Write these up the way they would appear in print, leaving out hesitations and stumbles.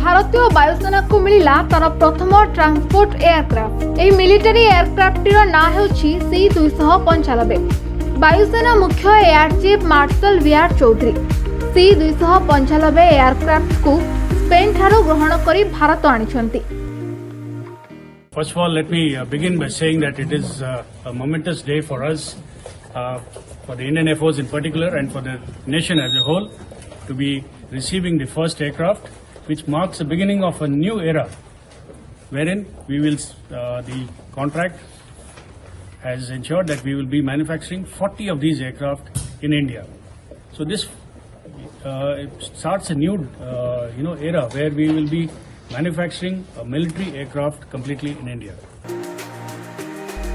भारतीय वायुसेना को मिला तार प्रथम ट्रांसपोर्ट एयरक्राफ्ट। एही मिलिटरी एयरक्राफ्ट ना होछि C-295। वायुसेना मुख्य air chief marshal VR Chaudhari C-295 aircraft को स्पेन ठारो ग्रहण करी भारत आनिछंती। First of all, let me begin by saying that it is a momentous day for us, for the Indian Air Force in particular, and for the nation as a whole, to be receiving the first aircraft, which marks the beginning of a new era, wherein we will, the contract has ensured that we will be manufacturing 40 of these aircraft in India. So this starts a new, era where we will be manufacturing a military aircraft completely in India.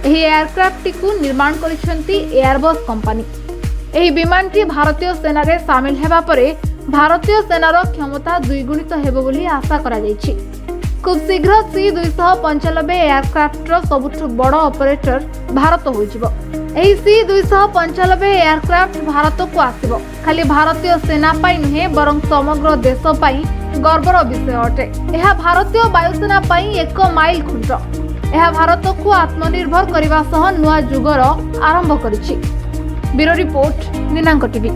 एही aircraft T निर्माण करिसेंती Airbus company. एही विमान T भारतीय सेना रे शामिल हेबा परे भारतीय सेनार क्षमता द्विगुणित हेबो बोली आशा करा जायछि। खूब शीघ्र C-295 एयरक्राफ्ट रो सबुठ बड़ ऑपरेटर भारत होइजिबो। एही C-295 एयरक्राफ्ट भारत को आसीबो खाली भारतीय सेना पाई नुहे बरं समग्र देश पाई गर्वर विषय अटे। यह भारतीय वायुसेना पाई एक माइल खुंट। यह भारत को आत्मनिर्भर करने सह नुआ जुगर आरंभ करिछि। ब्यूरो रिपोर्ट दिनांक टीवी।